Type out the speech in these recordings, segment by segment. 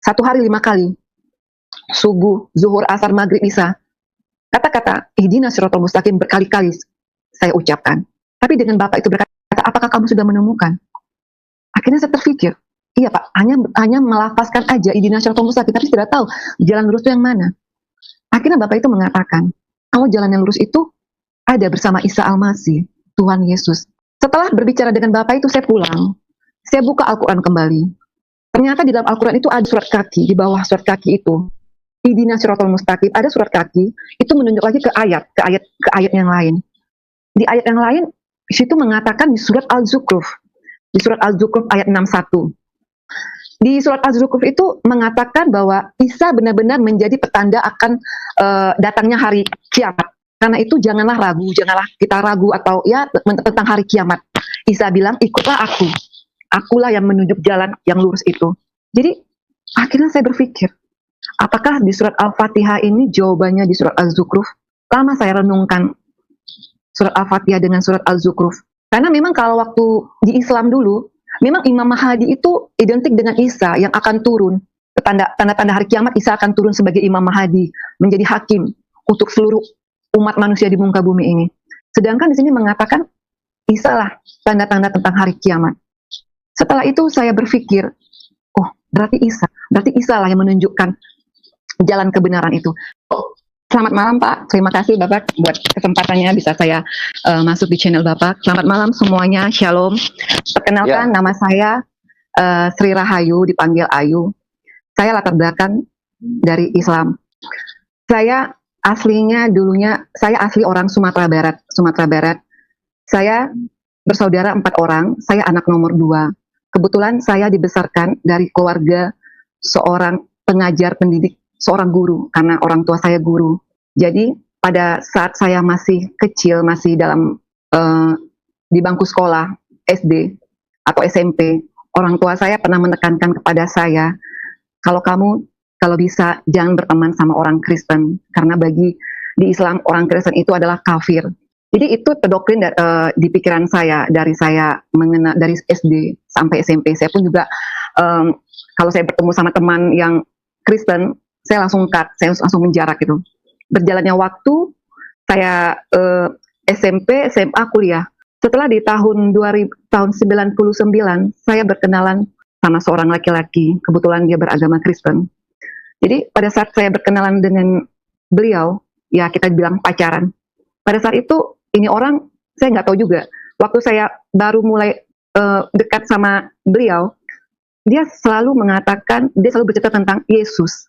Satu hari 5 kali, subuh, zuhur, asar, maghrib, isya. Kata-kata ihdinas siratal mustaqim berkali-kali saya ucapkan. Tapi dengan Bapak itu berkata, apakah kamu sudah menemukan? Akhirnya saya terpikir, iya Pak, hanya melafazkan aja ihdinas siratal mustaqim, tapi tidak tahu jalan lurus itu yang mana. Akhirnya Bapak itu mengatakan, kalau jalan yang lurus itu ada bersama Isa Al-Masih, Tuhan Yesus. Setelah berbicara dengan Bapak itu, saya pulang. Saya buka Al-Quran kembali. Ternyata di dalam Al-Quran itu ada surat kaki, di bawah surat kaki itu. Ihdinas siratal mustaqim, ada surat kaki, itu menunjuk lagi ke ayat yang lain. Di ayat yang lain, di situ mengatakan di surat Al-Zukhruf. Di surat Al-Zukhruf ayat 61. Di surat Az-Zukhruf itu mengatakan bahwa Isa benar-benar menjadi petanda akan datangnya hari kiamat. Karena itu janganlah kita ragu atau ya tentang hari kiamat. Isa bilang, ikutlah aku. Akulah yang menunjuk jalan yang lurus itu. Jadi akhirnya saya berpikir, apakah di surat Al-Fatihah ini jawabannya di surat Az-Zukhruf? Lama saya renungkan surat Al-Fatihah dengan surat Al-Zukhruf. Karena memang kalau waktu di Islam dulu, memang Imam Mahdi itu identik dengan Isa yang akan turun. Tanda-tanda hari kiamat, Isa akan turun sebagai Imam Mahdi, menjadi hakim untuk seluruh umat manusia di muka bumi ini. Sedangkan di sini mengatakan Isa lah tanda-tanda tentang hari kiamat. Setelah itu saya berpikir, oh berarti Isa lah yang menunjukkan jalan kebenaran itu. Selamat malam Pak, terima kasih Bapak buat kesempatannya bisa saya masuk di channel Bapak. Selamat malam semuanya, Shalom. Perkenalkan nama saya Sri Rahayu, dipanggil Ayu. Saya latar belakang dari Islam. Saya aslinya dulunya, saya asli orang Sumatera Barat. Saya bersaudara 4 orang, saya anak nomor 2. Kebetulan saya dibesarkan dari keluarga seorang pengajar pendidik, seorang guru, karena orang tua saya guru. Jadi pada saat saya masih kecil, masih dalam di bangku sekolah SD atau SMP, orang tua saya pernah menekankan kepada saya, kalau bisa jangan berteman sama orang Kristen, karena di Islam orang Kristen itu adalah kafir. Jadi itu terdoktrin di pikiran saya dari SD sampai SMP. Saya pun juga kalau saya bertemu sama teman yang Kristen, saya langsung saya langsung menjarak gitu. Berjalannya waktu, saya SMP, SMA, kuliah. Setelah di tahun 99, saya berkenalan sama seorang laki-laki. Kebetulan dia beragama Kristen. Jadi pada saat saya berkenalan dengan beliau, ya kita bilang pacaran. Pada saat itu, ini orang, saya nggak tahu juga. Waktu saya baru mulai dekat sama beliau, dia selalu bercerita tentang Yesus.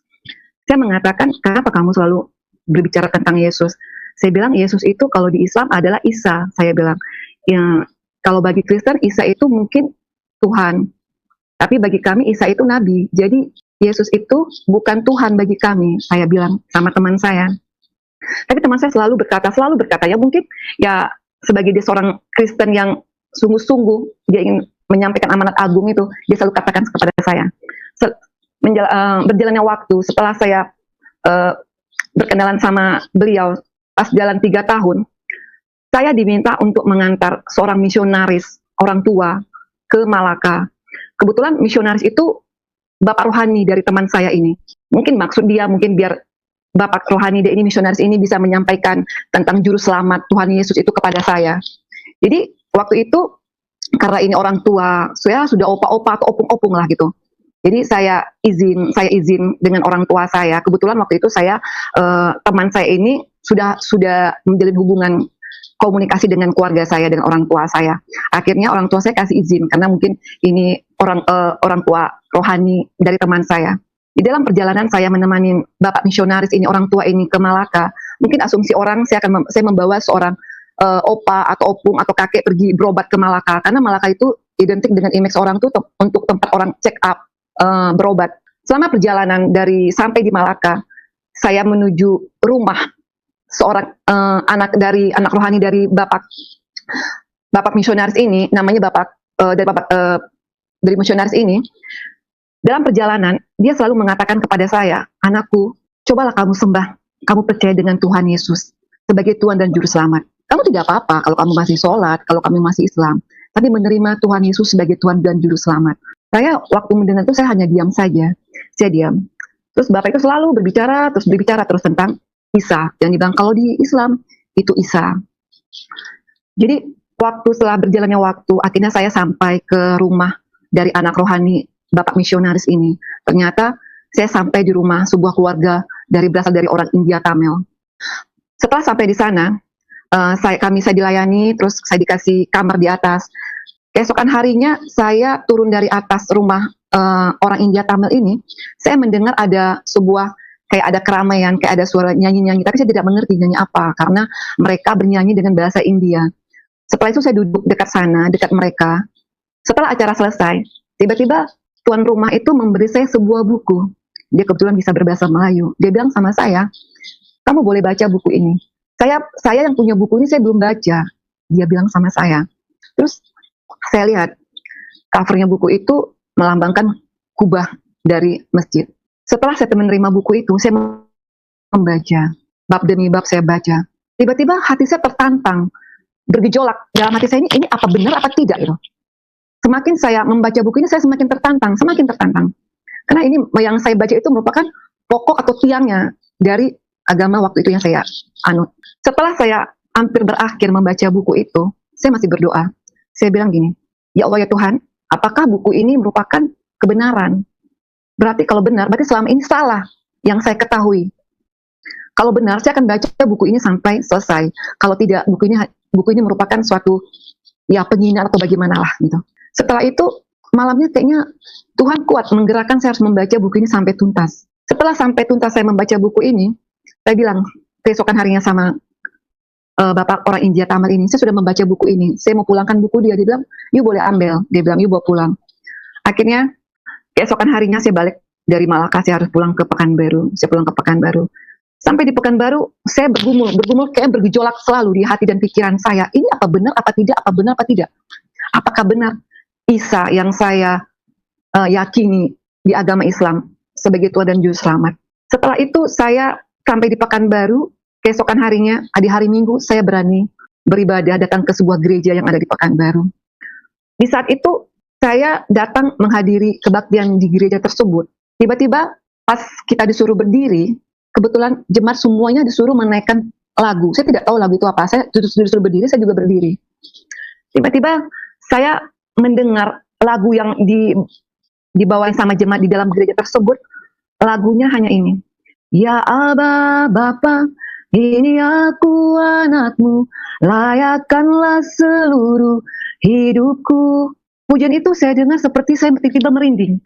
Saya mengatakan, kenapa kamu selalu berbicara tentang Yesus? Saya bilang, Yesus itu kalau di Islam adalah Isa. Saya bilang, ya, kalau bagi Kristen, Isa itu mungkin Tuhan. Tapi bagi kami, Isa itu Nabi. Jadi, Yesus itu bukan Tuhan bagi kami. Saya bilang sama teman saya. Tapi teman saya selalu berkata, ya mungkin ya sebagai dia seorang Kristen yang sungguh-sungguh, dia ingin menyampaikan amanat agung itu, dia selalu katakan kepada saya. Berjalannya waktu, setelah saya berkenalan sama beliau, pas jalan 3 tahun, saya diminta untuk mengantar seorang misionaris, orang tua, ke Malaka. Kebetulan misionaris itu bapak rohani dari teman saya ini. Mungkin maksud dia, mungkin biar bapak rohani dia ini, misionaris ini bisa menyampaikan tentang juru selamat Tuhan Yesus itu kepada saya. Jadi waktu itu, karena ini orang tua, saya sudah opa-opa atau opung-opung lah gitu. Jadi saya izin dengan orang tua saya. Kebetulan waktu itu teman saya ini sudah menjalin hubungan komunikasi dengan keluarga saya, dengan orang tua saya. Akhirnya orang tua saya kasih izin karena mungkin ini orang tua rohani dari teman saya. Di dalam perjalanan saya menemani bapak misionaris ini, orang tua ini ke Malaka. Mungkin asumsi orang saya membawa seorang opa atau opung atau kakek pergi berobat ke Malaka, karena Malaka itu identik dengan image orang tuh untuk tempat orang check up, berobat. Selama perjalanan sampai di Malaka, saya menuju rumah seorang anak rohani dari bapak misionaris ini, namanya dari misionaris ini. Dalam perjalanan, dia selalu mengatakan kepada saya, anakku, cobalah kamu kamu percaya dengan Tuhan Yesus sebagai Tuhan dan Juru Selamat. Kamu tidak apa-apa kalau kamu masih sholat, kalau kamu masih Islam, tapi menerima Tuhan Yesus sebagai Tuhan dan Juru Selamat. Saya waktu mendengar itu saya hanya diam saja. Saya diam. Terus Bapak itu selalu berbicara terus tentang Isa. Yang dibilang kalau di Islam itu Isa. Jadi setelah berjalannya waktu, akhirnya saya sampai ke rumah dari anak rohani Bapak misionaris ini. Ternyata saya sampai di rumah sebuah keluarga berasal dari orang India Tamil. Setelah sampai di sana, saya dilayani, terus saya dikasih kamar di atas. Keesokan harinya saya turun dari atas rumah orang India Tamil ini, saya mendengar ada sebuah kayak ada keramaian, kayak ada suara nyanyi-nyanyi, tapi saya tidak mengerti nyanyi apa, karena mereka bernyanyi dengan bahasa India. Setelah itu saya duduk dekat sana, dekat mereka. Setelah acara selesai, tiba-tiba tuan rumah itu memberi saya sebuah buku. Dia kebetulan bisa berbahasa Melayu. Dia bilang sama saya, kamu boleh baca buku ini. Saya yang punya buku ini saya belum baca. Dia bilang sama saya. Terus saya lihat covernya buku itu melambangkan kubah dari masjid. Setelah saya menerima buku itu, saya membaca. Bab demi bab saya baca. Tiba-tiba hati saya tertantang, bergejolak. Dalam hati saya ini apa benar apa tidak gitu. Semakin saya membaca buku ini, saya semakin tertantang. Karena ini yang saya baca itu merupakan pokok atau tiangnya dari agama waktu itu yang saya anut. Setelah saya hampir berakhir membaca buku itu, saya masih berdoa. Saya bilang gini, ya Allah ya Tuhan, apakah buku ini merupakan kebenaran? Berarti kalau benar, berarti selama ini salah yang saya ketahui. Kalau benar, saya akan baca buku ini sampai selesai. Kalau tidak, buku ini merupakan suatu ya penyinar atau bagaimana lah gitu. Setelah itu malamnya kayaknya Tuhan kuat menggerakkan saya harus membaca buku ini sampai tuntas. Setelah sampai tuntas saya membaca buku ini, saya bilang keesokan harinya sama Bapak orang India Tamil ini, saya sudah membaca buku ini, saya mau pulangkan buku dia. Dia bilang, you boleh ambil. Dia bilang, you bawa pulang. Akhirnya keesokan harinya saya balik dari Malaka, saya harus pulang ke Pekanbaru. Saya pulang ke Pekanbaru. Sampai di Pekanbaru, saya bergumul kayak bergejolak selalu di hati dan pikiran saya. Ini apa benar, apa tidak, apa benar, apa tidak. Apakah benar Isa yang saya yakini di agama Islam sebagai Tuhan dan Juru Selamat. Setelah itu saya sampai di Pekanbaru. Keesokan harinya, di hari Minggu, saya berani beribadah datang ke sebuah gereja yang ada di Pekanbaru. Di saat itu, saya datang menghadiri kebaktian di gereja tersebut. Tiba-tiba, pas kita disuruh berdiri, kebetulan jemaat semuanya disuruh menaikkan lagu. Saya tidak tahu lagu itu apa. Saya disuruh berdiri, saya juga berdiri. Tiba-tiba, saya mendengar lagu yang dibawain sama jemaat di dalam gereja tersebut. Lagunya hanya ini. Ya Aba, Bapa, ini aku anakmu, layakkanlah seluruh hidupku. Pujian itu saya dengar seperti saya tiba-tiba merinding.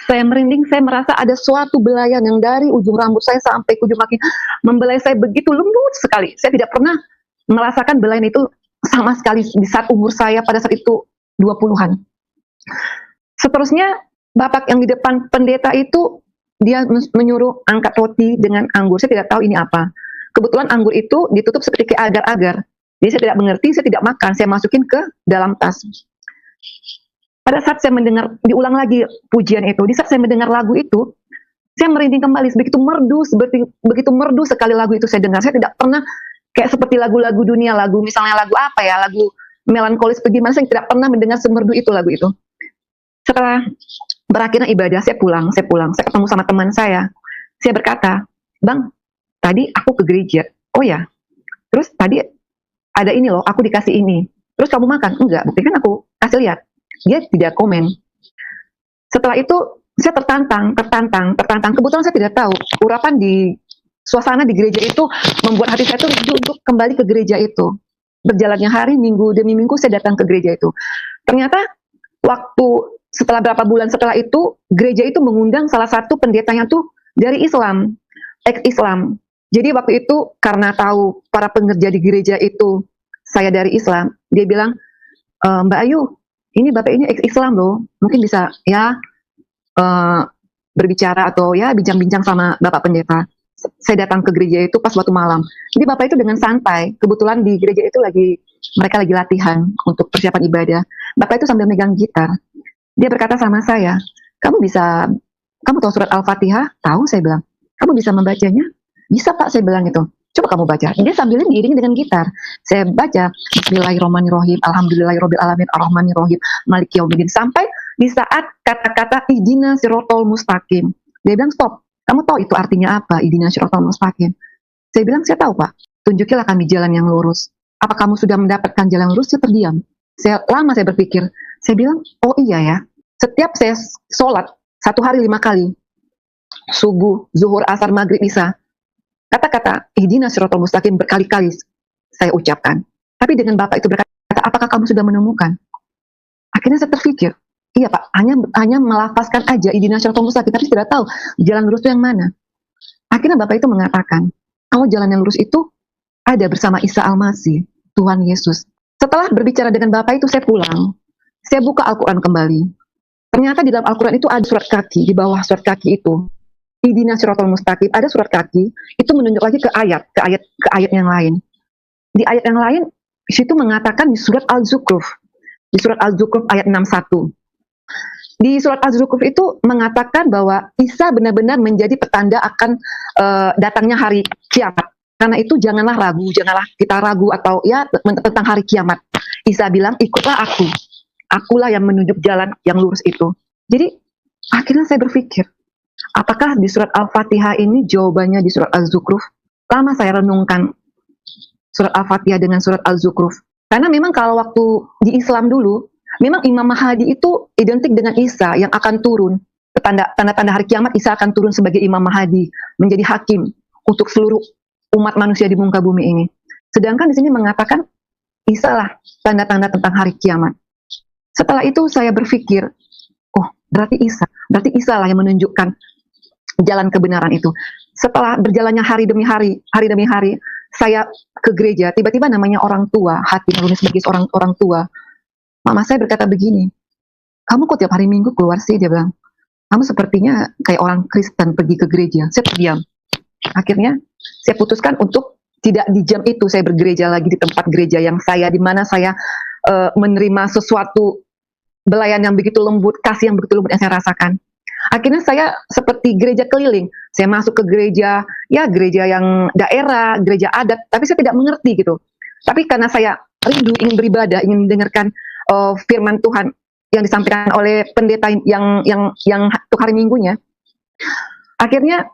Saya merinding, saya merasa ada suatu belayan yang dari ujung rambut saya sampai ke ujung kaki membelai saya begitu lembut sekali. Saya tidak pernah merasakan belayan itu sama sekali di saat umur saya pada saat itu 20-an. Seterusnya, Bapak yang di depan pendeta itu, dia menyuruh angkat roti dengan anggur. Saya tidak tahu ini apa. Kebetulan anggur itu ditutup seperti agar-agar. Jadi saya tidak mengerti, saya tidak makan. Saya masukin ke dalam tas. Pada saat saya mendengar, diulang lagi pujian itu, di saat saya mendengar lagu itu, saya merinding kembali. Begitu merdu sekali lagu itu saya dengar. Saya tidak pernah kayak seperti lagu-lagu dunia, misalnya lagu apa ya, lagu melankolis bagaimana, saya tidak pernah mendengar semerdu itu lagu itu. Setelah berakhirnya ibadah, saya pulang. Saya ketemu sama teman saya. Saya berkata, Bang, tadi aku ke gereja. Oh ya, terus tadi ada ini loh, aku dikasih ini. Terus kamu makan? Enggak, bukti kan aku kasih lihat. Dia tidak komen. Setelah itu, saya tertantang. Kebetulan saya tidak tahu, urapan di suasana di gereja itu membuat hati saya tuh rindu untuk kembali ke gereja itu. Berjalannya hari, minggu demi minggu, saya datang ke gereja itu. Ternyata, setelah berapa bulan setelah itu, gereja itu mengundang salah satu pendetanya tuh dari Islam, ex-Islam. Jadi waktu itu karena tahu para pengerja di gereja itu saya dari Islam, dia bilang, Mbak Ayu, ini Bapak ini ex-Islam loh, mungkin bisa ya berbicara atau ya bincang-bincang sama Bapak pendeta. Saya datang ke gereja itu pas waktu malam. Jadi Bapak itu dengan santai, kebetulan di gereja itu mereka lagi latihan untuk persiapan ibadah. Bapak itu sambil megang gitar. Dia berkata sama saya, kamu tahu surat Al-Fatihah? Tahu, saya bilang. Kamu bisa membacanya? Bisa Pak, saya bilang itu. Coba kamu baca. Dia sambil ngiring dengan gitar. Saya baca, Bismillahirrahmanirrahim, Alhamdulillahirrahmanirrahim, Ar-Rahmanirrahim, Maliki Yaumiddin. Sampai di saat kata-kata Ihdina Sirotol Mustaqim. Dia bilang, stop. Kamu tahu itu artinya apa? Ihdinash shiratal mustaqim. Saya bilang, saya tahu Pak. Tunjukilah kami jalan yang lurus. Apa kamu sudah mendapatkan jalan yang lurus? Saya terdiam. Lama saya berpikir. Saya bilang, oh iya ya. Setiap saya sholat, 1 hari 5 kali. Subuh, zuhur, asar, maghrib, isya. Kata-kata ihdinash shiratal mustaqim berkali-kali saya ucapkan. Tapi dengan Bapak itu berkata, apakah kamu sudah menemukan? Akhirnya saya terpikir, iya Pak, hanya melafazkan aja ihdinash shiratal mustaqim, tapi tidak tahu jalan lurus itu yang mana. Akhirnya Bapak itu mengatakan, kalau jalan yang lurus itu ada bersama Isa Al-Masih, Tuhan Yesus. Setelah berbicara dengan Bapak itu, saya pulang. Saya buka Al-Quran kembali. Ternyata di dalam Al-Quran itu ada surat kaki, di bawah surat kaki itu. Ihdinash shiratal mustaqim, ada surat kaki, itu menunjuk lagi ke ayat yang lain. Di ayat yang lain, di situ mengatakan di surat Al-Zukhruf. Di surat Al-Zukhruf ayat 61. Di surat Az-Zukhruf itu mengatakan bahwa Isa benar-benar menjadi petanda akan datangnya hari kiamat. Karena itu janganlah kita ragu atau ya tentang hari kiamat. Isa bilang, ikutlah aku. Akulah yang menunjuk jalan yang lurus itu. Jadi akhirnya saya berpikir, apakah di surat Al-Fatihah ini jawabannya di surat Az-Zukhruf? Lama saya renungkan surat Al-Fatihah dengan surat Al-Zukhruf. Karena memang kalau waktu di Islam dulu, memang Imam Mahdi itu identik dengan Isa yang akan turun. Tanda-tanda hari kiamat, Isa akan turun sebagai Imam Mahdi, menjadi hakim untuk seluruh umat manusia di muka bumi ini. Sedangkan di sini mengatakan Isa lah tanda-tanda tentang hari kiamat. Setelah itu saya berpikir, oh berarti Isa lah yang menunjukkan jalan kebenaran itu. Setelah berjalannya hari demi hari demi hari, saya ke gereja, tiba-tiba namanya orang tua, hati nurani sebagai seorang orang tua. Mama saya berkata begini, kamu kok tiap hari Minggu keluar sih? Dia bilang, kamu sepertinya kayak orang Kristen pergi ke gereja. Saya terdiam. Akhirnya saya putuskan untuk tidak di jam itu saya bergereja lagi di tempat gereja yang di mana saya menerima sesuatu belayan yang begitu lembut, kasih yang begitu lembut yang saya rasakan. Akhirnya saya seperti gereja keliling. Saya masuk ke gereja, ya gereja yang daerah, gereja adat, tapi saya tidak mengerti gitu. Tapi karena saya rindu ingin beribadah, ingin mendengarkan firman Tuhan yang disampaikan oleh pendeta yang untuk hari Minggunya. Akhirnya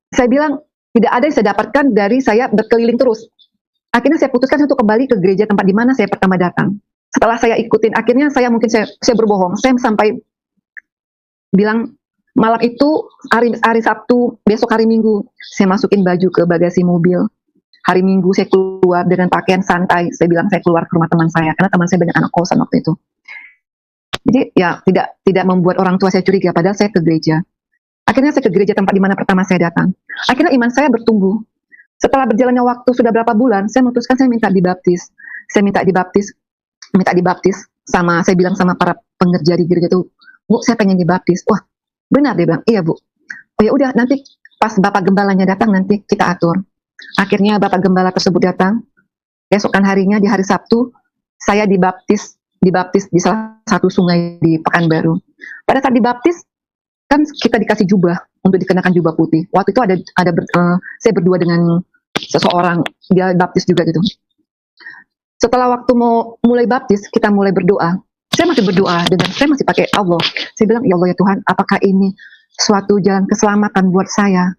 saya bilang tidak ada yang saya dapatkan dari saya berkeliling terus. Akhirnya saya putuskan untuk kembali ke gereja tempat di mana saya pertama datang. Setelah saya ikutin, akhirnya saya berbohong. Saya sampai bilang malam itu hari Sabtu, besok hari Minggu, saya masukin baju ke bagasi mobil. Hari Minggu saya keluar dengan pakaian santai. Saya bilang saya keluar ke rumah teman saya karena teman saya banyak anak kosan waktu itu. Jadi ya tidak membuat orang tua saya curiga padahal saya ke gereja. Akhirnya saya ke gereja tempat di mana pertama saya datang. Akhirnya iman saya bertumbuh. Setelah berjalannya waktu sudah berapa bulan, saya memutuskan saya minta dibaptis. Saya minta dibaptis sama saya bilang sama para pengerja di gereja itu, Bu, saya pengen dibaptis. Wah, benar dia bilang, iya Bu. Oh ya udah nanti pas Bapak Gembalanya datang nanti kita atur. Akhirnya Bapak Gembala tersebut datang. Keesokan harinya di hari Sabtu, saya dibaptis di salah satu sungai di Pekanbaru. Pada saat dibaptis, kan kita dikasih jubah untuk dikenakan jubah putih. Waktu itu saya berdua dengan seseorang, dia baptis juga gitu. Setelah waktu mau mulai baptis, kita mulai berdoa. Saya masih berdoa dengan saya masih pakai Allah. Saya bilang, ya Allah ya Tuhan, apakah ini suatu jalan keselamatan buat saya?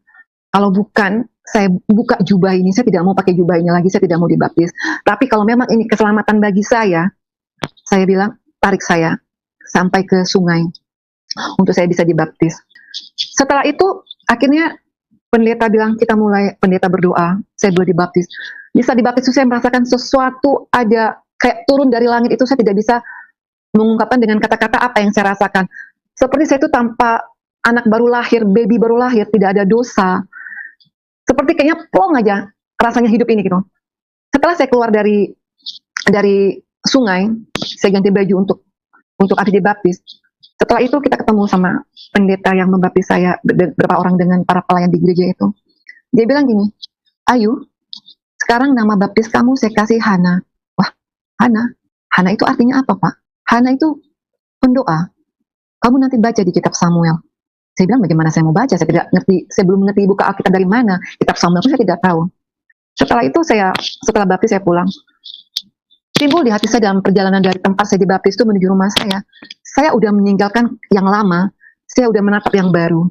Kalau bukan, saya buka jubah ini, saya tidak mau pakai jubah ini lagi, saya tidak mau dibaptis. Tapi kalau memang ini keselamatan bagi saya bilang, tarik saya sampai ke sungai untuk saya bisa dibaptis. Setelah itu, akhirnya pendeta bilang, pendeta berdoa, saya boleh dibaptis. Bisa dibaptis itu saya merasakan sesuatu ada kayak turun dari langit itu, saya tidak bisa mengungkapkan dengan kata-kata apa yang saya rasakan. Seperti saya itu tanpa anak baru lahir, baby baru lahir, tidak ada dosa. Seperti kayaknya plong aja rasanya hidup ini gitu. Setelah saya keluar dari sungai, saya ganti baju untuk habis dibaptis. Setelah itu kita ketemu sama pendeta yang membaptis saya, beberapa orang dengan para pelayan di gereja itu. Dia bilang gini, Ayu, sekarang nama baptis kamu saya kasih Hana. Wah, Hana itu artinya apa Pak? Hana itu pendoa. Kamu nanti baca di kitab Samuel. Saya bilang bagaimana saya mau baca, saya tidak ngerti, saya belum mengerti buka Alkitab dari mana, kitab Samuel pun saya tidak tahu. Setelah itu setelah baptis saya pulang. Timbul di hati saya dalam perjalanan dari tempat saya dibaptis itu menuju rumah saya udah meninggalkan yang lama, saya udah menatap yang baru.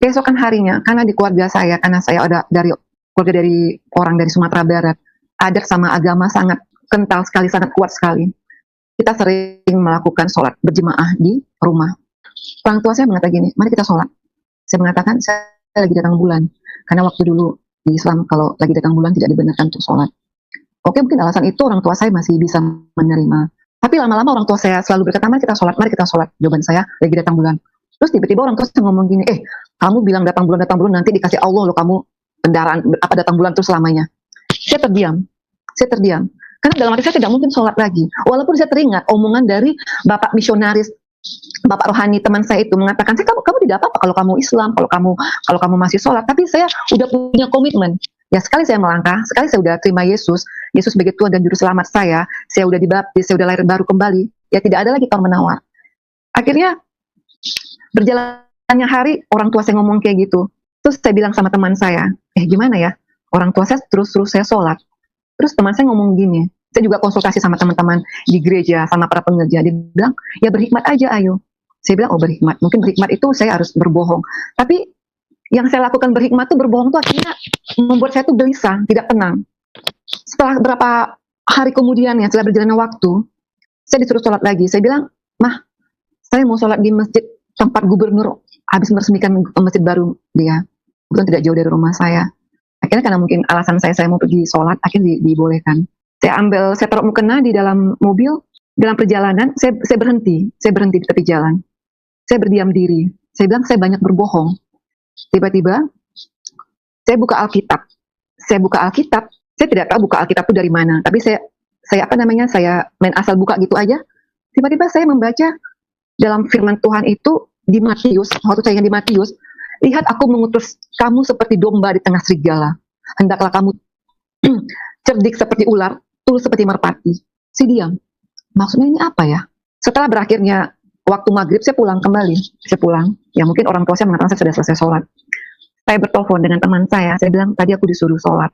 Keesokan harinya, karena di keluarga saya, karena saya ada dari keluarga dari orang dari Sumatera Barat, adat sama agama sangat kental sekali, sangat kuat sekali. Kita sering melakukan sholat berjemaah di rumah. Orang tua saya mengatakan gini, mari kita sholat. Saya mengatakan, saya lagi datang bulan. Karena waktu dulu di Islam, kalau lagi datang bulan tidak dibenarkan untuk sholat. Oke, mungkin alasan itu orang tua saya masih bisa menerima. Tapi lama-lama orang tua saya selalu berkata, mari kita sholat, mari kita sholat. Jawaban saya, lagi datang bulan. Terus tiba-tiba orang tua saya ngomong gini, kamu bilang datang bulan, nanti dikasih Allah loh kamu kendaraan, datang bulan terus selamanya. Saya terdiam. Karena dalam hati saya tidak mungkin sholat lagi. Walaupun saya teringat omongan dari Bapak misionaris, Bapak rohani teman saya itu mengatakan, kamu tidak apa-apa kalau kamu Islam, kalau kamu masih sholat. Tapi saya udah punya komitmen. Ya sekali saya melangkah, sekali saya udah terima Yesus sebagai Tuhan dan Juru Selamat saya udah dibaptis, saya udah lahir baru kembali. Ya tidak ada lagi tawar menawar. Akhirnya berjalannya hari, orang tua saya ngomong kayak gitu. Terus saya bilang sama teman saya, gimana ya? Orang tua saya terus saya sholat. Terus teman saya ngomong gini, saya juga konsultasi sama teman-teman di gereja, sama para pengerja. Dia bilang, ya berhikmat aja ayo. Saya bilang, berhikmat. Mungkin berhikmat itu saya harus berbohong. Tapi yang saya lakukan berhikmat itu berbohong itu akhirnya membuat saya tuh gelisah, tidak tenang. Setelah berapa hari kemudian ya, setelah berjalannya waktu, saya disuruh sholat lagi. Saya bilang, Mah, saya mau sholat di masjid tempat gubernur habis meresmikan masjid baru dia. Kebetulan tidak jauh dari rumah saya. Akhirnya karena mungkin alasan saya mau pergi sholat, akhirnya dibolehkan. Saya taruh mukena di dalam mobil, dalam perjalanan, saya berhenti di tepi jalan. Saya berdiam diri. Saya bilang, saya banyak berbohong. Tiba-tiba, saya buka Alkitab. Saya tidak tahu buka Alkitab itu dari mana, tapi saya main asal buka gitu aja. Tiba-tiba saya membaca dalam firman Tuhan itu di Matius, waktu saya di Matius, lihat aku mengutus kamu seperti domba di tengah serigala. Hendaklah kamu cerdik seperti ular, tulus seperti merpati. Saya diam. Maksudnya ini apa ya? Setelah berakhirnya waktu maghrib, saya pulang kembali. Ya mungkin orang tua saya mengatakan saya sudah selesai sholat. Saya bertelepon dengan teman saya bilang, tadi aku disuruh sholat.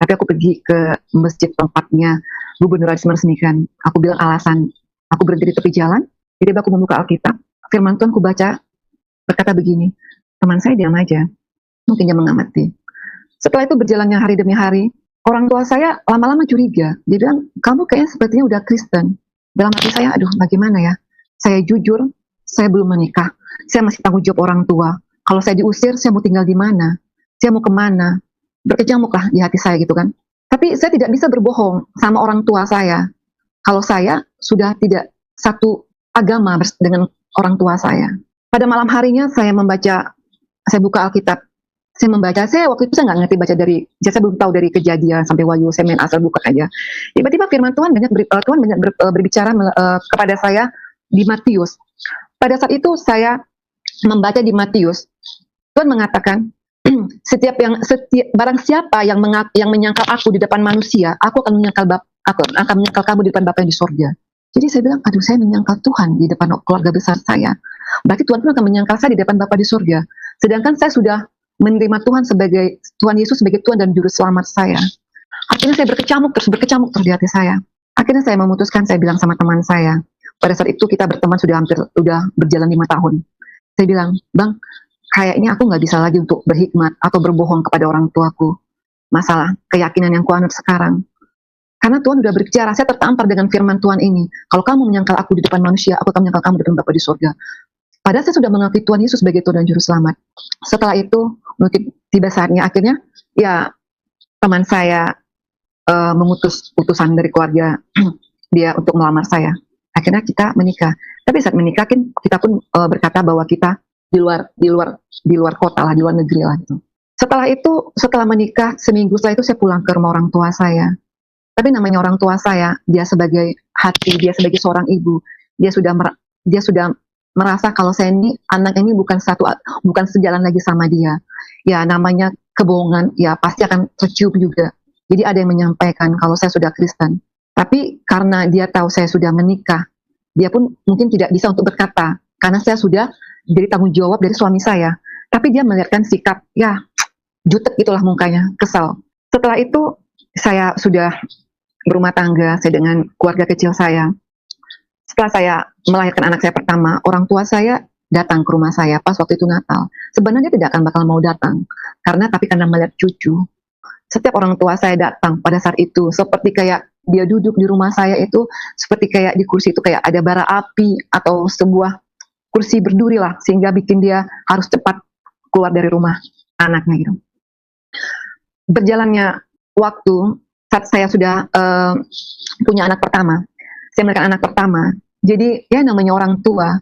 Tapi aku pergi ke masjid tempatnya gubernur habis meresmikan. Aku bilang alasan, aku berhenti di tepi jalan, jadi aku membuka Alkitab. Firman Tuhan aku baca, berkata begini, teman saya diam aja, mungkin dia mengamati. Setelah itu berjalannya hari demi hari, orang tua saya lama-lama curiga. Dia bilang, kamu kayaknya sepertinya udah Kristen. Dalam hati saya, aduh bagaimana ya? Saya jujur, saya belum menikah. Saya masih tanggung jawab orang tua. Kalau saya diusir, saya mau tinggal di mana? Saya mau kemana? Berkecamuklah di hati saya gitu kan. Tapi saya tidak bisa berbohong sama orang tua saya. Kalau saya sudah tidak satu agama dengan orang tua saya. Pada malam harinya saya buka Alkitab. Saya waktu itu saya nggak ngerti baca saya belum tahu dari Kejadian sampai Wahyu, saya main asal buka aja. Tiba-tiba firman Tuhan banyak berbicara kepada saya di Matius. Pada saat itu saya membaca di Matius, Tuhan mengatakan, barang siapa yang menyangkal aku di depan manusia, aku akan menyangkal kamu di depan Bapa yang di sorga. Jadi saya bilang, aduh saya menyangkal Tuhan di depan keluarga besar saya. Berarti Tuhan pun akan menyangkal saya di depan Bapa di sorga. Sedangkan saya sudah menerima Tuhan Yesus sebagai Tuhan dan Juru Selamat saya. Akhirnya saya berkecamuk terus di hati saya. Akhirnya saya memutuskan, saya bilang sama teman saya. Pada saat itu kita berteman sudah berjalan 5 tahun. Saya bilang, Bang, kayaknya aku nggak bisa lagi untuk berhikmat atau berbohong kepada orang tuaku. Masalah keyakinan yang kuanut sekarang. Karena Tuhan sudah berbicara, saya tertampar dengan firman Tuhan ini. Kalau kamu menyangkal aku di depan manusia, aku akan menyangkal kamu di depan Bapa di surga. Padahal saya sudah mengakui Tuhan Yesus sebagai Tuhan dan Juru Selamat. Setelah itu, mungkin tiba saatnya akhirnya, ya teman saya mengutus utusan dari keluarga dia untuk melamar saya. Akhirnya kita menikah. Tapi saat menikah kita pun berkata bahwa kita di luar kota lah, di luar negeri lah gitu. Setelah menikah, seminggu setelah itu saya pulang ke rumah orang tua saya. Tapi namanya orang tua saya, dia sebagai seorang ibu, dia sudah merasa kalau saya ini anak ini bukan sejalan lagi sama dia. Ya namanya kebohongan, ya pasti akan tercium juga. Jadi ada yang menyampaikan kalau saya sudah Kristen. Tapi karena dia tahu saya sudah menikah, dia pun mungkin tidak bisa untuk berkata, karena saya sudah jadi tanggung jawab dari suami saya. Tapi dia melihatkan sikap, ya jutek gitulah mukanya, kesal. Setelah itu saya sudah berumah tangga, saya dengan keluarga kecil saya. Setelah saya melahirkan anak saya pertama, orang tua saya datang ke rumah saya pas waktu itu Natal. Sebenarnya tidak akan bakal mau datang, karena melihat cucu. Setiap orang tua saya datang pada saat itu, seperti kayak dia duduk di rumah saya itu, seperti kayak di kursi itu kayak ada bara api atau sebuah kursi berduri lah, sehingga bikin dia harus cepat keluar dari rumah anaknya gitu. Berjalannya waktu, saat saya sudah punya anak pertama, saya melahirkan anak pertama. Jadi ya namanya orang tua,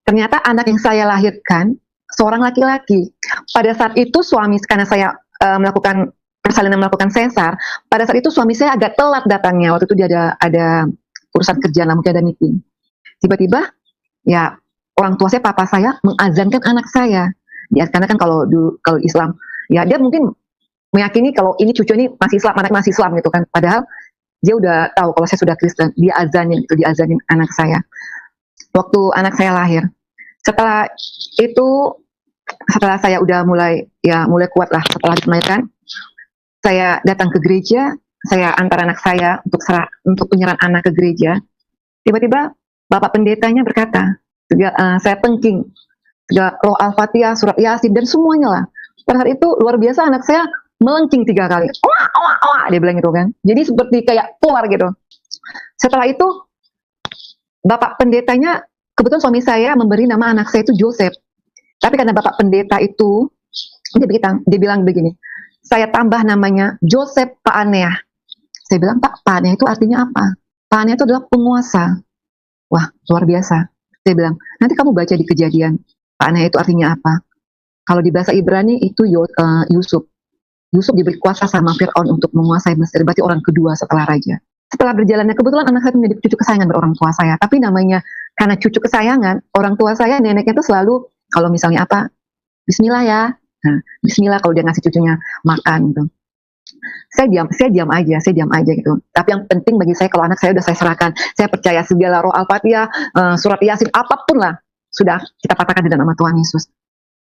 ternyata anak yang saya lahirkan seorang laki-laki. Pada saat itu suami, karena saya melakukan persalinan, melakukan sesar, pada saat itu suami saya agak telat datangnya. Waktu itu dia ada urusan kerjaan lah, mungkin ada meeting. Tiba-tiba ya orang tua saya, papa saya mengazankan anak saya. Ya, karena kan kalau Islam, ya dia mungkin meyakini kalau ini cucu ini masih Islam, anak masih Islam gitu kan. Padahal dia udah tahu kalau saya sudah Kristen. Dia azanin anak saya. Waktu anak saya lahir. Setelah itu, setelah saya udah mulai kuat lah setelah dilahirkan, saya datang ke gereja, saya antar anak saya untuk penyerahan anak ke gereja. Tiba-tiba Bapak pendetanya berkata, saya tengking, roh Al-Fatihah, surat Yasin, dan semuanya lah. Pada saat itu luar biasa, anak saya melengking 3 kali. Wah, wah, wah, dia bilang gitu kan. Jadi seperti kayak keluar gitu. Setelah itu, Bapak pendetanya, kebetulan suami saya memberi nama anak saya itu Joseph. Tapi karena Bapak pendeta itu, dia bilang begini, saya tambah namanya Joseph Paanea. Saya bilang, Pak, Paanea itu artinya apa? Paanea itu adalah penguasa. Wah, luar biasa. Saya bilang, nanti kamu baca di Kejadian, Paanea itu artinya apa? Kalau di bahasa Ibrani itu Yusuf. Yusuf diberi kuasa sama Fir'aun untuk menguasai Mesir, berarti orang kedua setelah raja. Setelah berjalannya, kebetulan anak saya menjadi cucu kesayangan dari orang tua saya. Tapi namanya, karena cucu kesayangan, orang tua saya, neneknya itu selalu, kalau misalnya apa, Bismillah ya. Nah, Bismillah kalau dia ngasih cucunya makan gitu. Saya diam aja gitu. Tapi yang penting bagi saya, kalau anak saya udah saya serahkan, saya percaya segala roh Al-Fatihah, surat Yasin, apapun lah, sudah kita katakan di dalam nama Tuhan Yesus.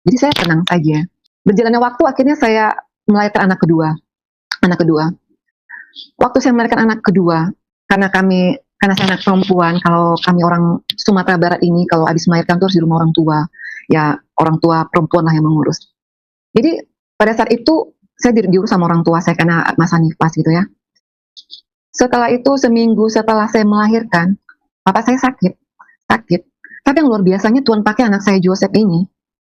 Jadi saya tenang saja. Berjalannya waktu, akhirnya saya melahirkan anak kedua. Waktu saya melahirkan anak kedua, karena saya anak perempuan, kalau kami orang Sumatera Barat ini, kalau habis melahirkan terus di rumah orang tua, ya orang tua perempuan lah yang mengurus. Jadi pada saat itu saya diurus sama orang tua saya karena masa nifas gitu ya. Setelah itu, seminggu setelah saya melahirkan, papa saya sakit. Tapi yang luar biasanya, Tuhan pakai anak saya Joseph ini,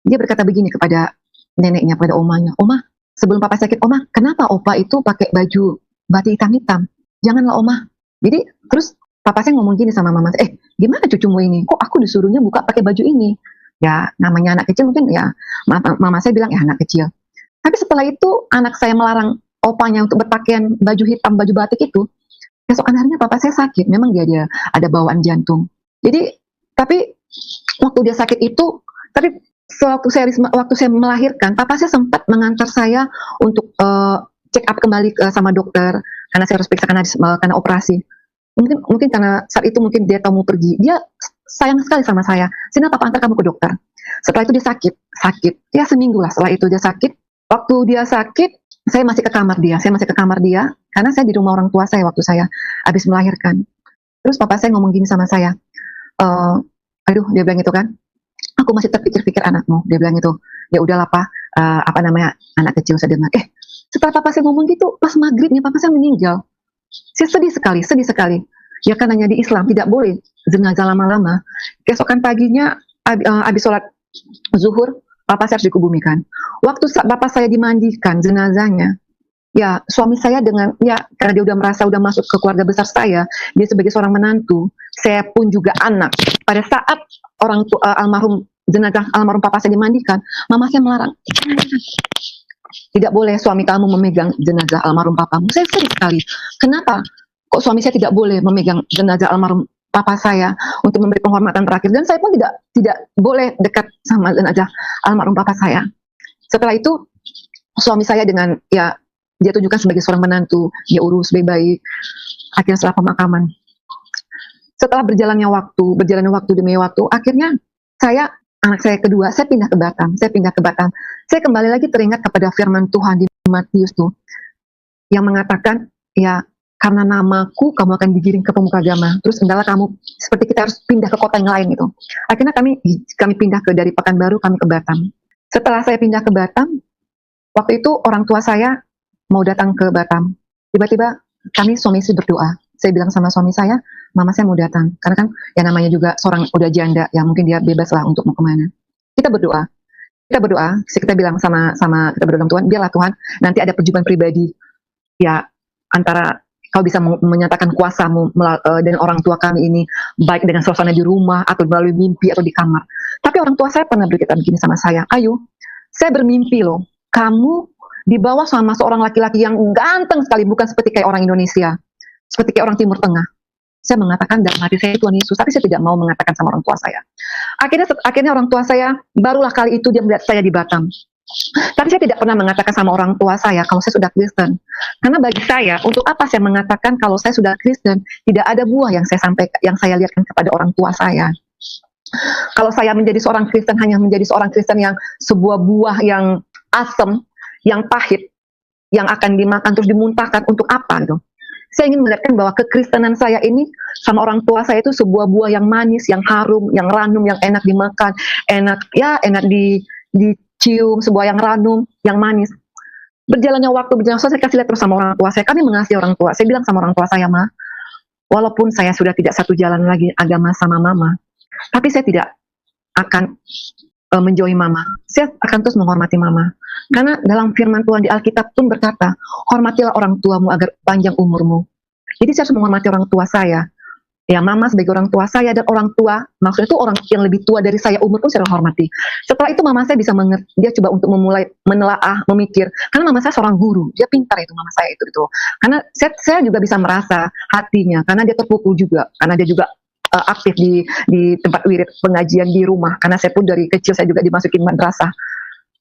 dia berkata begini kepada neneknya, pada omanya, Oma, sebelum papa sakit, Oma, kenapa opa itu pakai baju batik hitam-hitam? Janganlah Oma. Jadi terus papa saya ngomong gini sama mama saya, gimana cucumu ini? Kok aku disuruhnya buka pakai baju ini? Ya namanya anak kecil mungkin ya, mama saya bilang ya anak kecil. Tapi setelah itu anak saya melarang opanya untuk berpakaian baju hitam, baju batik itu. Keesokan harinya papa saya sakit, memang dia ada bawaan jantung. Jadi tapi waktu dia sakit itu, tapi waktu saya melahirkan, papa saya sempat mengantar saya untuk check up kembali sama dokter, karena saya harus periksa karena operasi. Mungkin karena saat itu mungkin dia tahu mau pergi, dia sayang sekali sama saya. Sini papa antar kamu ke dokter. Setelah itu dia sakit. Ya seminggu lah setelah itu dia sakit. Waktu dia sakit, saya masih ke kamar dia, karena saya di rumah orang tua saya waktu saya habis melahirkan. Terus papa saya ngomong gini sama saya, aduh, dia bilang gitu kan, aku masih terpikir-pikir anakmu, dia bilang gitu. Ya udahlah Pak, anak kecil saya dengar. Setelah papa saya ngomong gitu, pas maghribnya papa saya meninggal. Saya sedih sekali. Ya karenanya di Islam tidak boleh jenazah lama-lama. Keesokan paginya, habis sholat zuhur, papa saya harus dikubumikan. Waktu bapak saya dimandikan jenazahnya, ya suami saya karena dia udah masuk ke keluarga besar saya, dia sebagai seorang menantu, saya pun juga anak. Pada saat jenazah almarhum papa saya dimandikan, mama saya melarang, tidak boleh suami kamu memegang jenazah almarhum papamu. Saya sedih sekali. Kenapa? Kok suami saya tidak boleh memegang jenazah almarhum papa saya untuk memberi penghormatan terakhir, dan saya pun tidak boleh dekat sama jenazah almarhum papa saya. Setelah itu suami saya dengan dia tunjukkan sebagai seorang menantu, dia urus baik-baik. Akhirnya setelah pemakaman, setelah berjalannya waktu demi waktu, akhirnya anak saya kedua, saya pindah ke Batam. Saya kembali lagi teringat kepada firman Tuhan di Matius tuh, yang mengatakan, ya karena namaku kamu akan digiring ke pemuka agama. Terus hendaklah kamu seperti kita harus pindah ke kota yang lain gitu. Akhirnya kami pindah dari Pekanbaru kami ke Batam. Setelah saya pindah ke Batam, waktu itu orang tua saya mau datang ke Batam. Tiba-tiba kami suami istri berdoa. Saya bilang sama suami saya, mama saya mau datang. Karena kan ya namanya juga seorang udah janda, ya mungkin dia bebas lah untuk mau kemana. Kita berdoa. Kita bilang kita berdoa Tuhan, biarlah Tuhan nanti ada perjumpaan pribadi ya antara kau bisa menyatakan kuasamu dan orang tua kami ini, baik dengan suasana di rumah atau melalui mimpi atau di kamar. Tapi orang tua saya pernah berkata begini sama saya, Ayu, saya bermimpi loh, kamu dibawa sama seorang laki-laki yang ganteng sekali, bukan seperti kayak orang Indonesia, seperti kayak orang Timur Tengah. Saya mengatakan dalam hati saya Tuhan Yesus, tapi saya tidak mau mengatakan sama orang tua saya. Akhirnya orang tua saya barulah kali itu dia melihat saya di Batam. Tapi saya tidak pernah mengatakan sama orang tua saya kalau saya sudah Kristen. Karena bagi saya, untuk apa saya mengatakan kalau saya sudah Kristen, tidak ada buah yang saya lihatkan kepada orang tua saya. Kalau saya menjadi seorang Kristen hanya menjadi seorang Kristen yang sebuah buah yang asam, yang pahit, yang akan dimakan terus dimuntahkan, untuk apa gitu. Saya ingin melihatkan bahwa kekristenan saya ini sama orang tua saya itu sebuah buah yang manis, yang harum, yang ranum, yang enak dimakan, enak dicium, sebuah yang ranum, yang manis. Berjalannya saya kasih lihat terus sama orang tua saya. Kami mengasihi orang tua. Saya bilang sama orang tua saya, Ma, walaupun saya sudah tidak satu jalan lagi agama sama Mama, tapi saya tidak akan menjauhi Mama. Saya akan terus menghormati Mama. Karena dalam firman Tuhan di Alkitab pun berkata, hormatilah orang tuamu agar panjang umurmu. Jadi saya harus menghormati orang tua saya. Ya, Mama sebagai orang tua saya, dan orang tua, maksudnya itu orang yang lebih tua dari saya umur pun saya hormati. Setelah itu Mama saya bisa mengerti, dia coba untuk memulai menelaah, memikir. Karena Mama saya seorang guru, dia pintar itu Mama saya itu. Karena saya juga bisa merasa hatinya, karena dia terpukul juga, karena dia juga aktif di tempat wirid pengajian di rumah. Karena saya pun dari kecil saya juga dimasukin madrasah.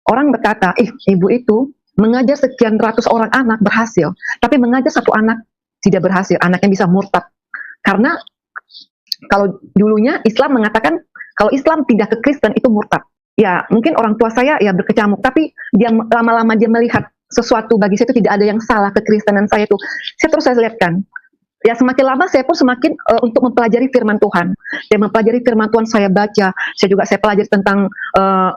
Orang berkata, ibu itu mengajar sekian ratus orang anak berhasil, tapi mengajar satu anak tidak berhasil, anaknya bisa murtad. Karena kalau dulunya Islam mengatakan kalau Islam pindah ke Kristen itu murtad. Ya mungkin orang tua saya ya berkecamuk, tapi dia lama-lama dia melihat sesuatu bagi saya itu tidak ada yang salah kekristenan saya itu. Saya lihatkan. Ya semakin lama saya pun semakin untuk mempelajari firman Tuhan. Saya mempelajari firman Tuhan, saya baca. Saya pelajari tentang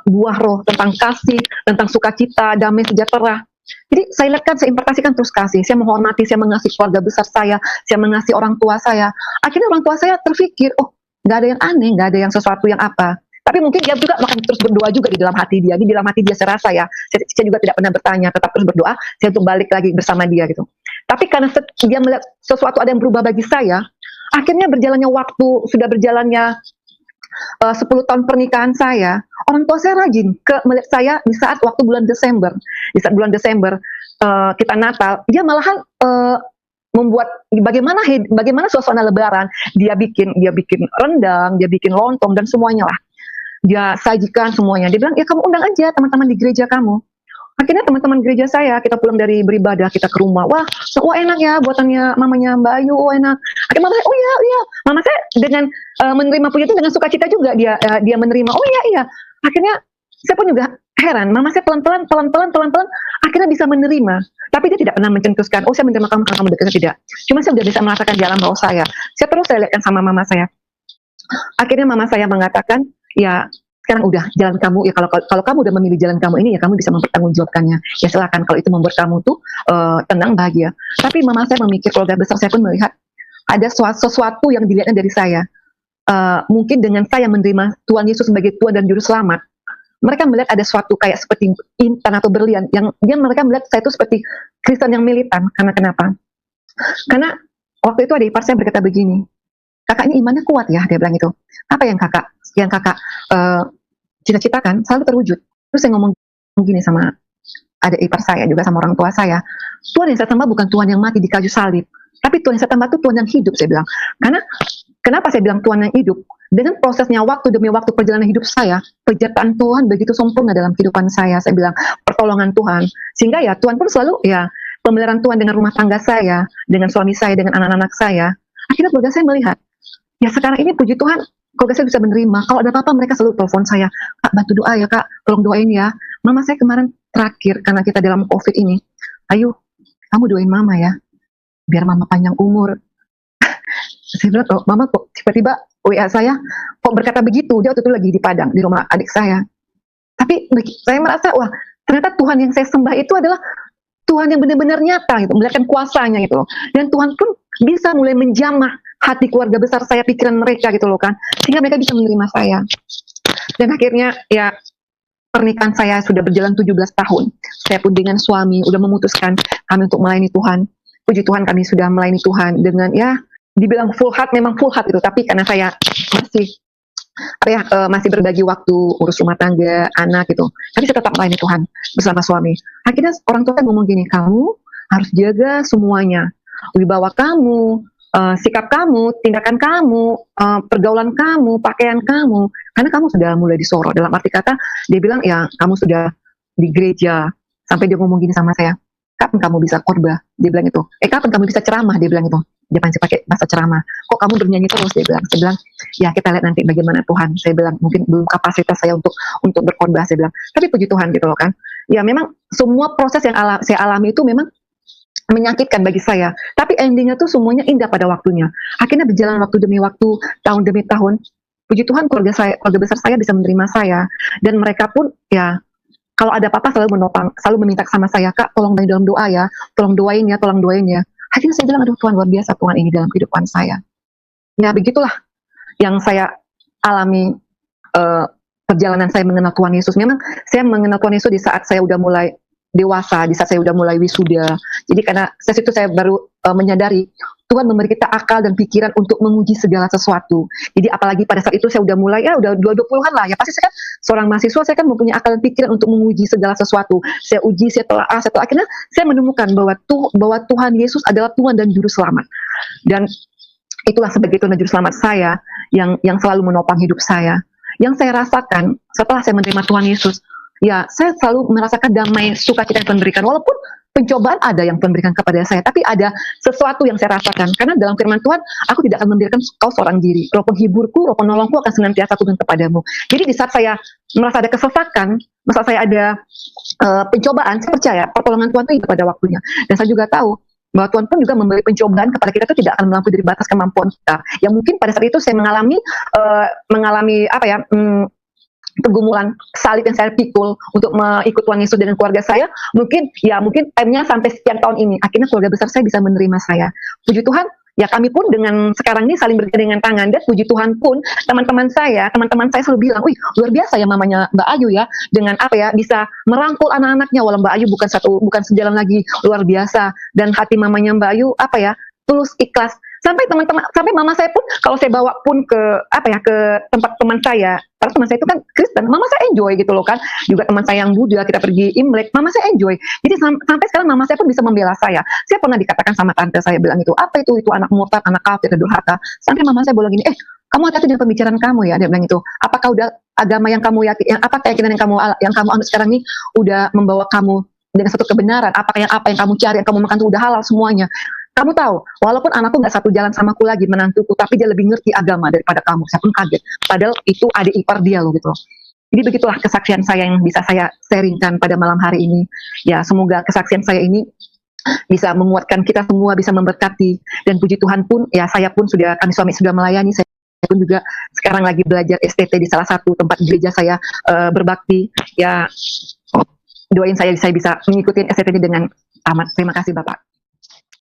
buah roh, tentang kasih, tentang sukacita, damai sejahtera. Jadi saya lihatkan, saya impartasikan terus kasih. Saya menghormati, saya mengasihi keluarga besar saya mengasihi orang tua saya. Akhirnya orang tua saya terpikir, oh nggak ada yang aneh, nggak ada yang sesuatu yang apa. Tapi mungkin dia juga akan terus berdoa juga di dalam hati dia. Di dalam hati dia saya rasa ya, saya juga tidak pernah bertanya, tetap terus berdoa, saya untuk balik lagi bersama dia gitu. Tapi karena dia melihat sesuatu ada yang berubah bagi saya, akhirnya berjalannya waktu, sudah berjalannya 10 tahun pernikahan saya, orang tua saya rajin melihat saya di saat waktu bulan Desember. Di saat bulan Desember kita Natal, dia malahan membuat bagaimana suasana Lebaran. Dia bikin rendang, dia bikin lontong dan semuanya lah. Dia sajikan semuanya. Dia bilang, ya kamu undang aja teman-teman di gereja kamu. Akhirnya teman-teman gereja saya, kita pulang dari beribadah, kita ke rumah. Wah enak ya buatannya mamanya Mbak Ayu, enak. Akhirnya mama saya, oh iya. Mama saya dengan menerima puji itu dengan sukacita juga dia menerima. Oh iya. Akhirnya saya pun juga heran. Mama saya pelan-pelan akhirnya bisa menerima. Tapi dia tidak pernah mencetuskan, oh saya menerima kamu karena kamu dekatnya, tidak. Cuma saya sudah bisa merasakan jalan bawah saya. Saya lihatkan sama mama saya. Akhirnya mama saya mengatakan, ya sekarang udah jalan kamu, ya kalau kamu udah memilih jalan kamu ini, ya kamu bisa mempertanggungjawabkannya. Ya silakan, kalau itu membuat kamu tuh tenang, bahagia. Tapi mama saya memikir, keluarga besar saya pun melihat ada sesuatu yang dilihatnya dari saya. Mungkin dengan saya menerima Tuhan Yesus sebagai Tuhan dan Juru Selamat, mereka melihat ada suatu kayak seperti intan atau berlian, yang mereka melihat saya itu seperti Kristen yang militan. Karena kenapa? Karena waktu itu ada ipar saya berkata begini, kakak ini imannya kuat ya, dia bilang itu. Apa yang kakak cita-citakan selalu terwujud. Terus saya ngomong gini sama adik ipar saya, juga sama orang tua saya, Tuhan yang saya sembah bukan Tuhan yang mati di kayu salib, tapi Tuhan yang saya sembah itu Tuhan yang hidup, saya bilang. Karena kenapa saya bilang Tuhan yang hidup? Dengan prosesnya waktu demi waktu perjalanan hidup saya, penyertaan Tuhan begitu sempurna dalam kehidupan saya bilang, pertolongan Tuhan. Sehingga ya Tuhan pun selalu ya pemeliharaan Tuhan dengan rumah tangga saya, dengan suami saya, dengan anak-anak saya. Akhirnya keluarga saya melihat, ya sekarang ini puji Tuhan, keluarga saya bisa menerima. Kalau ada apa-apa mereka selalu telepon saya, Kak bantu doa ya Kak, tolong doain ya. Mama saya kemarin terakhir, karena kita dalam COVID ini, ayo kamu doain Mama ya. biar mama panjang umur. Saya bilang, "Oh, mama kok tiba-tiba WA saya kok berkata begitu?" Dia waktu itu lagi di Padang, di rumah adik saya. Tapi saya merasa, wah, ternyata Tuhan yang saya sembah itu adalah Tuhan yang benar-benar nyata gitu, melihatkan kuasanya gitu loh. Dan Tuhan pun bisa mulai menjamah hati keluarga besar saya, pikiran mereka gitu loh kan, sehingga mereka bisa menerima saya. Dan akhirnya ya pernikahan saya sudah berjalan 17 tahun. Saya pun dengan suami udah memutuskan kami untuk melayani Tuhan. Puji Tuhan kami sudah melayani Tuhan dengan ya dibilang full heart, memang full heart gitu, tapi karena saya masih masih berbagi waktu urus rumah tangga, anak gitu. Tapi saya tetap melayani Tuhan bersama suami. Akhirnya orang tua saya ngomong gini, kamu harus jaga semuanya, wibawa kamu, sikap kamu, tindakan kamu, pergaulan kamu, pakaian kamu, karena kamu sudah mulai disorot. Dalam arti kata, dia bilang ya kamu sudah di gereja. Sampai dia ngomong gini sama saya, kapan kamu bisa khotbah? Dia bilang itu. Kapan kamu bisa ceramah? Dia bilang itu. Dia masih pakai bahasa ceramah. Kok kamu bernyanyi terus? Dia bilang. Saya bilang, ya kita lihat nanti bagaimana Tuhan. Saya bilang mungkin belum kapasitas saya untuk berkhotbah. Saya bilang. Tapi puji Tuhan gitu loh kan. Ya memang semua proses yang saya alami itu memang menyakitkan bagi saya. Tapi endingnya tuh semuanya indah pada waktunya. Akhirnya berjalan waktu demi waktu, tahun demi tahun. Puji Tuhan keluarga besar saya bisa menerima saya. Dan mereka pun ya kalau ada apa-apa selalu menopang, selalu meminta sama saya, Kak, tolong dalam doa ya, tolong doain ya, tolong doain ya. Akhirnya saya bilang, aduh Tuhan luar biasa Tuhan ini dalam kehidupan saya. Ya begitulah yang saya alami perjalanan saya mengenal Tuhan Yesus. Memang saya mengenal Tuhan Yesus di saat saya udah mulai dewasa, di saat saya udah mulai wisuda. Jadi karena saat itu saya baru menyadari Tuhan memberi kita akal dan pikiran untuk menguji segala sesuatu. Jadi apalagi pada saat itu saya udah mulai ya udah 20-an lah ya, pasti saya kan seorang mahasiswa, saya kan mempunyai akal dan pikiran untuk menguji segala sesuatu. Saya uji, saya telah akhirnya saya menemukan bahwa Tuhan Yesus adalah Tuhan dan juru selamat. Dan itulah sebagai Tuhan dan juru selamat saya yang selalu menopang hidup saya. Yang saya rasakan setelah saya menerima Tuhan Yesus, ya saya selalu merasakan damai, sukacita yang Tuhan berikan. Walaupun pencobaan ada yang Tuhan berikan kepada saya, tapi ada sesuatu yang saya rasakan. Karena dalam firman Tuhan, aku tidak akan membiarkan kau seorang diri. Roh penghiburku, roh penolongku akan senantiasa turun kepadamu. Jadi di saat saya merasa ada kesesakan, saat saya ada pencobaan, saya percaya pertolongan Tuhan itu pada waktunya. Dan saya juga tahu bahwa Tuhan pun juga memberi pencobaan kepada kita itu tidak akan melampaui dari batas kemampuan kita. Yang mungkin pada saat itu saya mengalami pergumulan salib yang saya pikul untuk mengikut Tuhan Yesus dengan keluarga saya, mungkin time-nya sampai sekian tahun ini. Akhirnya keluarga besar saya bisa menerima saya. Puji Tuhan, ya kami pun dengan sekarang ini saling bergandengan tangan. Dan puji Tuhan pun teman-teman saya selalu bilang, wih luar biasa ya mamanya Mbak Ayu ya, dengan bisa merangkul anak-anaknya. Walau Mbak Ayu bukan sejalan lagi, luar biasa. Dan hati mamanya Mbak Ayu tulus, ikhlas. Sampai mama saya pun kalau saya bawa pun ke tempat teman saya, karena teman saya itu kan Kristen, mama saya enjoy gitu loh kan. Juga teman saya yang Buddha, kita pergi Imlek, mama saya enjoy. Jadi sampai sekarang mama saya pun bisa membela saya. Saya pernah dikatakan sama tante saya bilang itu, apa itu anak murtad, anak kafir, durhaka. Sampai mama saya bilang gini, kamu hati-hati dengan pembicaraan kamu ya. Dia bilang itu, apakah udah agama yang kamu yakin, apa keyakinan yang kamu anut sekarang ini udah membawa kamu dengan satu kebenaran, apa yang kamu cari, yang kamu makan itu udah halal semuanya. Kamu tahu, walaupun anakku nggak satu jalan sama aku lagi, menantuku, tapi dia lebih ngerti agama daripada kamu. Saya pun kaget. Padahal itu adik ipar dia loh gitu loh. Jadi begitulah kesaksian saya yang bisa saya sharingkan pada malam hari ini. Ya semoga kesaksian saya ini bisa menguatkan kita semua, bisa memberkati. Dan puji Tuhan pun, ya kami suami sudah melayani. Saya pun juga sekarang lagi belajar STT di salah satu tempat gereja saya berbakti. Ya doain saya bisa mengikuti STT ini dengan tamat. Terima kasih Bapak.